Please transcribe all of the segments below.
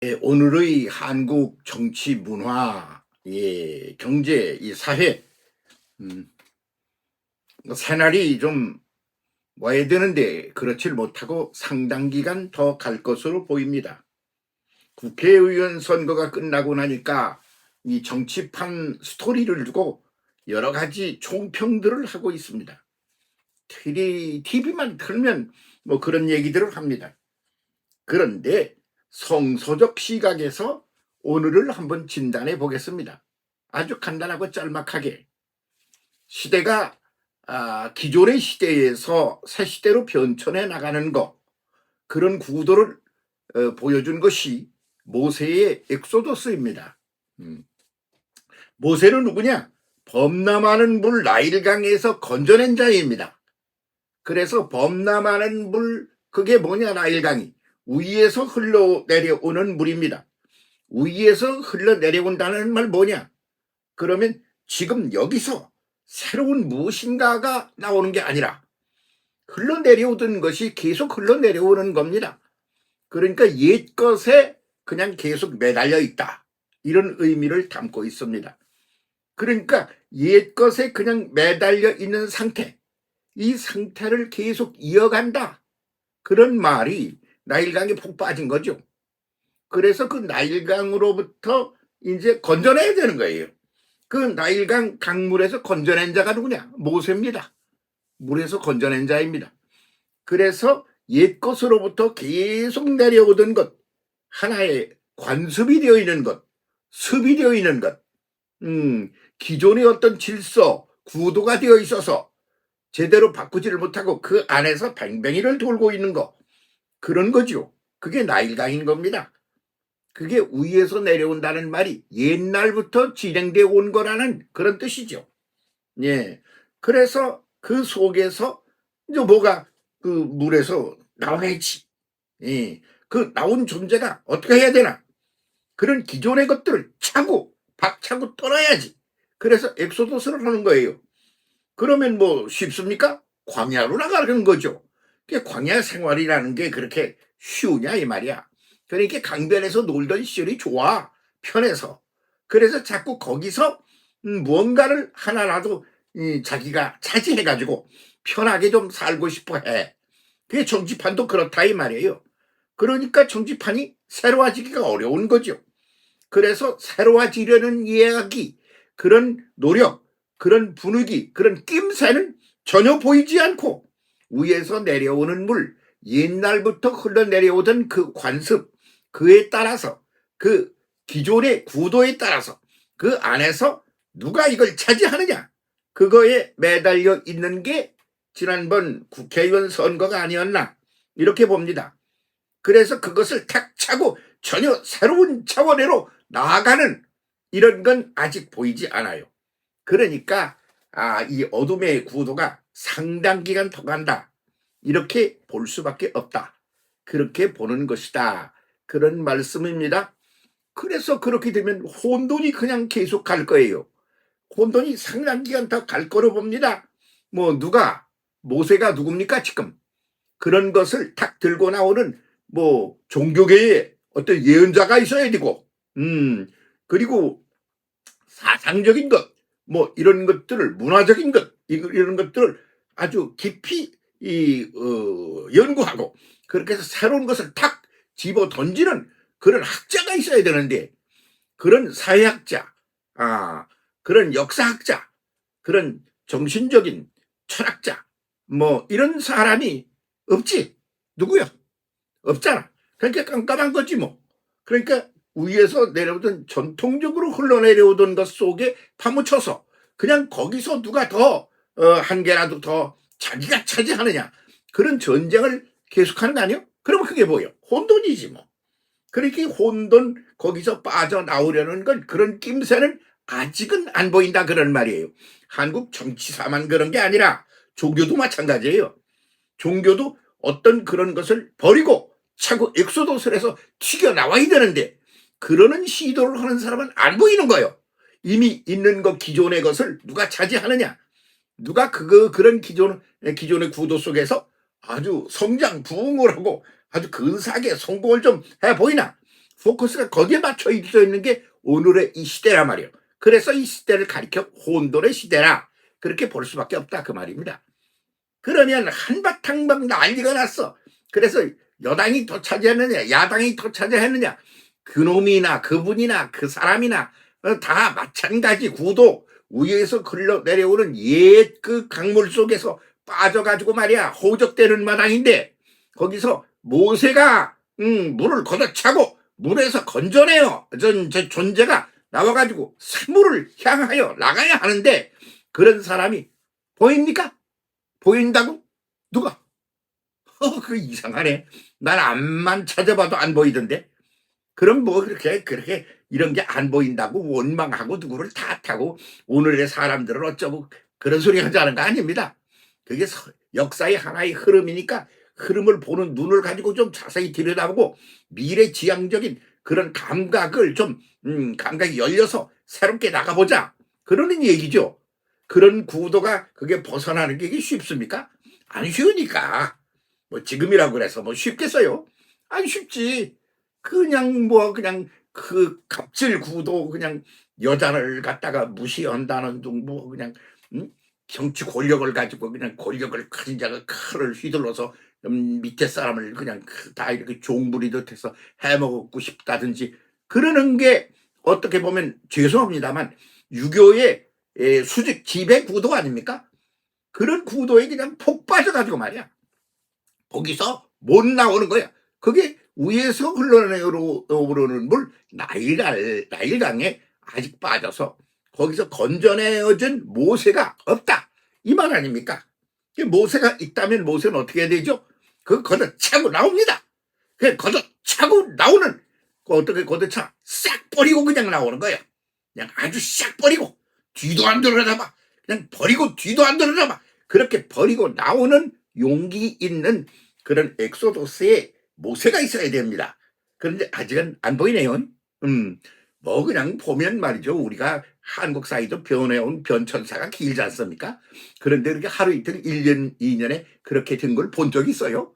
오늘의 한국 정치 문화, 경제, 이 사회, 음, 새날이 좀 와야 되는데 그렇지 못하고 상당 기간 더 갈 것으로 보입니다. 국회의원 선거가 끝나고 나니까 이 정치판 스토리를 두고 여러 가지 총평들을 하고 있습니다. TV만 틀면 뭐 그런 얘기들을 합니다. 그런데 성서적 시각에서 오늘을 한번 진단해 보겠습니다. 아주 간단하고 짤막하게 시대가 기존의 시대에서 새 시대로 변천해 나가는 것, 그런 구도를 보여준 것이 모세의 엑소더스입니다. 모세는 누구냐? 범람하는 물 나일강에서 건져낸 자입니다. 그래서 범람하는 물, 그게 뭐냐? 나일강이 위에서 흘러내려오는 물입니다. 위에서 흘러내려온다는 말 뭐냐? 그러면 지금 여기서 새로운 무엇인가가 나오는 게 아니라 흘러내려오던 것이 계속 흘러내려오는 겁니다. 그러니까 옛것에 그냥 계속 매달려 있다, 이런 의미를 담고 있습니다. 그러니까 옛것에 그냥 매달려 있는 상태, 이 상태를 계속 이어간다, 그런 말이 나일강에 푹 빠진 거죠. 그래서 그 나일강으로부터 이제 건져내야 되는 거예요. 그 나일강 강물에서 건져낸 자가 누구냐? 모세입니다. 물에서 건져낸 자입니다. 그래서 옛것으로부터 계속 내려오던 것, 하나의 관습이 되어 있는 것, 습이 되어 있는 것, 기존의 어떤 질서, 구도가 되어 있어서 제대로 바꾸지를 못하고 그 안에서 뱅뱅이를 돌고 있는 것, 그런 거죠. 그게 나일강인 겁니다. 그게 위에서 내려온다는 말이 옛날부터 진행되어 온 거라는 그런 뜻이죠. 예. 그래서 그 속에서 이제 뭐가 그 물에서 나와야지. 예. 그 나온 존재가 어떻게 해야 되나? 그런 기존의 것들을 차고 박차고 떠나야지. 그래서 엑소더스를 하는 거예요. 그러면 뭐 쉽습니까? 광야로 나가는 거죠. 광야 생활이라는 게 그렇게 쉬우냐 이 말이야. 그러니까 강변에서 놀던 시절이 좋아, 편해서. 그래서 자꾸 거기서 무언가를 하나라도 자기가 차지해가지고 편하게 좀 살고 싶어 해. 그게 정치판도 그렇다 이 말이에요. 그러니까 정치판이 새로워지기가 어려운 거죠. 그래서 새로워지려는 이야기, 그런 노력, 그런 분위기, 그런 낌새는 전혀 보이지 않고 위에서 내려오는 물, 옛날부터 흘러내려오던 그 관습, 그에 따라서, 그 기존의 구도에 따라서 그 안에서 누가 이걸 차지하느냐, 그거에 매달려 있는 게 지난번 국회의원 선거가 아니었나, 이렇게 봅니다. 그래서 그것을 탁 차고 전혀 새로운 차원으로 나아가는 이런 건 아직 보이지 않아요. 그러니까 이 어둠의 구도가 상당 기간 더 간다, 이렇게 볼 수밖에 없다, 그렇게 보는 것이다, 그런 말씀입니다. 그래서 그렇게 되면 혼돈이 그냥 계속 갈 거예요. 혼돈이 상당 기간 더 갈 거로 봅니다. 뭐 누가, 모세가 누굽니까 지금? 그런 것을 탁 들고 나오는 뭐 종교계에 어떤 예언자가 있어야 되고, 그리고 사상적인 것, 뭐 이런 것들을, 문화적인 것, 이런 것들을 아주 깊이 연구하고 그렇게 해서 새로운 것을 탁 집어 던지는 그런 학자가 있어야 되는데, 그런 사회학자, 그런 역사학자, 그런 정신적인 철학자, 뭐 이런 사람이 없지. 누구야? 없잖아. 그러니까 깜깜한 거지 뭐. 그러니까 위에서 내려오던, 전통적으로 흘러내려오던 것 속에 파묻혀서 그냥 거기서 누가 더 한 개라도 더 자기가 차지하느냐, 그런 전쟁을 계속하는 거 아니에요? 그러면 그게 뭐예요? 혼돈이지 뭐. 그렇게 혼돈, 거기서 빠져나오려는 건, 그런 낌새는 아직은 안 보인다, 그런 말이에요. 한국 정치사만 그런 게 아니라 종교도 마찬가지예요. 종교도 어떤 그런 것을 버리고 차고 엑소도스를 해서 튀겨나와야 되는데, 그러는 시도를 하는 사람은 안 보이는 거예요. 이미 있는 것, 기존의 것을 누가 차지하느냐, 누가 그런 기존의 구도 속에서 아주 성장 부흥을 하고 아주 근사하게 성공을 좀 해 보이나, 포커스가 거기에 맞춰 있어 있는 게 오늘의 이 시대란 말이에요. 그래서 이 시대를 가리켜 혼돈의 시대라 그렇게 볼 수밖에 없다 그 말입니다. 그러면 한바탕 막 난리가 났어. 그래서 여당이 더 차지했느냐 야당이 더 차지했느냐 그놈이나 그분이나 그 사람이나 다 마찬가지 구도 위에서 흘러 내려오는 옛 그 강물 속에서 빠져가지고 말이야 호적되는 마당인데 거기서 모세가 물을 걷어차고 물에서 건져내요. 저 존재가 나와가지고 사물을 향하여 나가야 하는데 그런 사람이 보입니까? 보인다고? 누가? 그 이상하네. 난 앞만 찾아봐도 안 보이던데. 그럼 뭐 그렇게 이런 게 안 보인다고 원망하고 누구를 탓하고 오늘의 사람들은 어쩌고 그런 소리 하자는 거 아닙니다. 그게 역사의 하나의 흐름이니까 흐름을 보는 눈을 가지고 좀 자세히 들여다보고 미래지향적인 그런 감각을 좀 감각이 열려서 새롭게 나가보자 그러는 얘기죠. 그런 구도가 그게 벗어나는 게 이게 쉽습니까? 안 쉬우니까 뭐 지금이라고 그래서 뭐 쉽겠어요? 안 쉽지. 그냥 그 갑질 구도 그냥 여자를 갖다가 무시한다는 둥 뭐 그냥 정치 권력을 가지고 그냥 권력을 가진 자가 칼을 휘둘러서 밑에 사람을 그냥 다 이렇게 종부리듯 해서 해먹고 싶다든지 그러는 게 어떻게 보면 죄송합니다만 유교의 수직 지배 구도 아닙니까? 그런 구도에 그냥 폭 빠져가지고 말이야. 거기서 못 나오는 거야. 그게 위에서 흘러내려오는 물 나일강에 아직 빠져서 거기서 건져내어진 모세가 없다. 이 말 아닙니까? 모세가 있다면 모세는 어떻게 해야 되죠? 그거 걷어차고 나옵니다. 그 걷어차고 나오는 어떻게 걷어차 싹 버리고 그냥 나오는 거야. 그냥 아주 싹 버리고 뒤도 안 돌아다봐. 그냥 버리고 뒤도 안 돌아다봐. 그렇게 버리고 나오는 용기 있는 그런 엑소도스의 모세가 있어야 됩니다. 그런데 아직은 안 보이네요. 뭐 그냥 보면 말이죠. 우리가 한국 사회도 변해온 변천사가 길지 않습니까? 그런데 그렇게 하루 이틀 1년, 2년에 그렇게 된 걸 본 적이 있어요?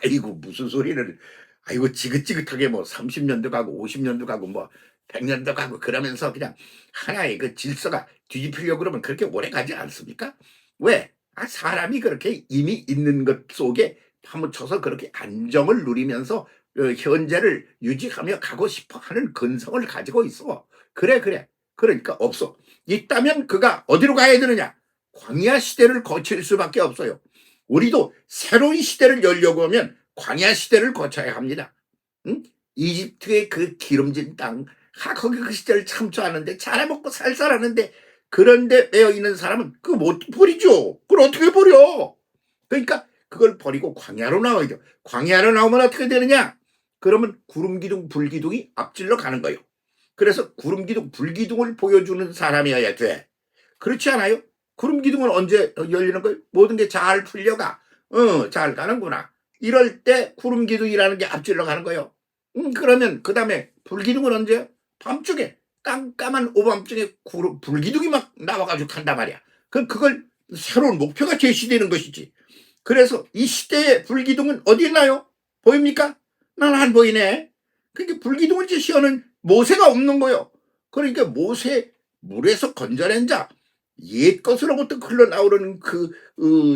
아이고 무슨 소리를 아이고 지긋지긋하게 뭐 30년도 가고 50년도 가고 뭐 100년도 가고 그러면서 그냥 하나의 그 질서가 뒤집히려고 그러면 그렇게 오래 가지 않습니까? 왜? 사람이 그렇게 이미 있는 것 속에 파묻혀서 그렇게 안정을 누리면서 현재를 유지하며 가고 싶어 하는 근성을 가지고 있어. 그래. 그러니까 없어. 있다면 그가 어디로 가야 되느냐? 광야 시대를 거칠 수밖에 없어요. 우리도 새로운 시대를 열려고 하면 광야 시대를 거쳐야 합니다. 응? 이집트의 그 기름진 땅, 거기 그 시대를 참 좋아하는데 잘해먹고 살살하는데 그런데 매여 있는 사람은 그거 못 버리죠. 그걸 어떻게 버려? 그러니까 그걸 버리고 광야로 나와야죠. 광야로 나오면 어떻게 되느냐? 그러면 구름기둥, 불기둥이 앞질러 가는 거예요. 그래서 구름기둥, 불기둥을 보여주는 사람이어야 돼. 그렇지 않아요? 구름기둥은 언제 열리는 거예요? 모든 게 잘 풀려가. 잘 가는구나. 이럴 때 구름기둥이라는 게 앞질러 가는 거예요. 그러면 그 다음에 불기둥은 언제요? 밤중에 깜깜한 오밤중에 불기둥이 막 나와가지고 간단 말이야. 그걸 새로운 목표가 제시되는 것이지. 그래서 이 시대의 불기둥은 어디 있나요? 보입니까? 난 안 보이네. 그러니까 불기둥을 제시하는 모세가 없는 거예요. 그러니까 모세 물에서 건져낸 자 옛 것으로부터 흘러나오는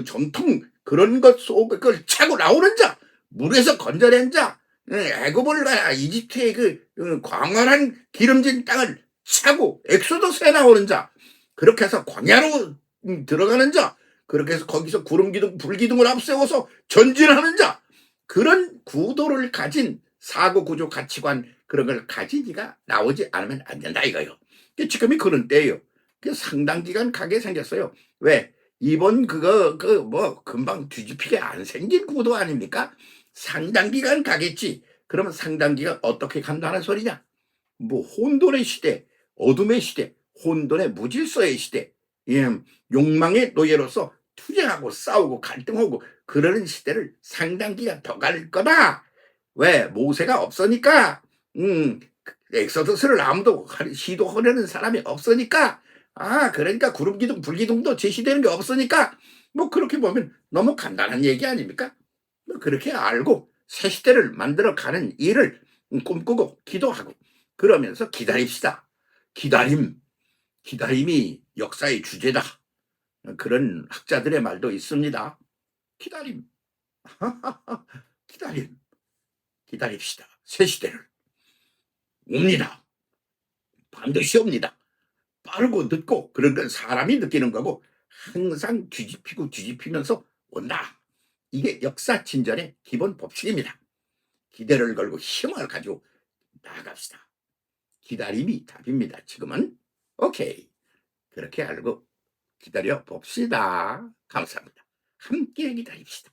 전통 그런 것 속을 그걸 차고 나오는 자 물에서 건져낸 자 애굽을 가야 이집트의 광활한 기름진 땅을 차고 엑소더스에 나오는 자 그렇게 해서 광야로 들어가는 자 그렇게 해서 거기서 구름기둥 불기둥을 앞세워서 전진하는 자 그런 구도를 가진 사고구조 가치관 그런 걸 가진 이가 나오지 않으면 안 된다 이거요. 지금이 그런 때예요. 상당 기간 가게 생겼어요. 왜? 이번 뭐 금방 뒤집히게 안 생긴 구도 아닙니까? 상당 기간 가겠지. 그러면 상당 기간 어떻게 간다는 소리냐? 뭐 혼돈의 시대, 어둠의 시대, 혼돈의 무질서의 시대, 욕망의 노예로서 투쟁하고 싸우고 갈등하고 그러는 시대를 상당 기간 더 갈 거다. 왜? 모세가 없으니까. 엑소더스를 아무도 시도하려는 사람이 없으니까. 그러니까 구름기둥 불기둥도 제시되는 게 없으니까 뭐 그렇게 보면 너무 간단한 얘기 아닙니까? 뭐 그렇게 알고 새 시대를 만들어 가는 일을 꿈꾸고 기도하고 그러면서 기다립시다. 기다림이 역사의 주제다. 그런 학자들의 말도 있습니다. 기다림. 기다림. 기다립시다. 새 시대를 옵니다. 반드시 옵니다. 빠르고 늦고 그런 건 사람이 느끼는 거고 항상 뒤집히면서 온다. 이게 역사 진전의 기본 법칙입니다. 기대를 걸고 힘을 가지고 나아갑시다. 기다림이 답입니다. 지금은 오케이. 그렇게 알고 기다려 봅시다. 감사합니다. 함께 기다립시다.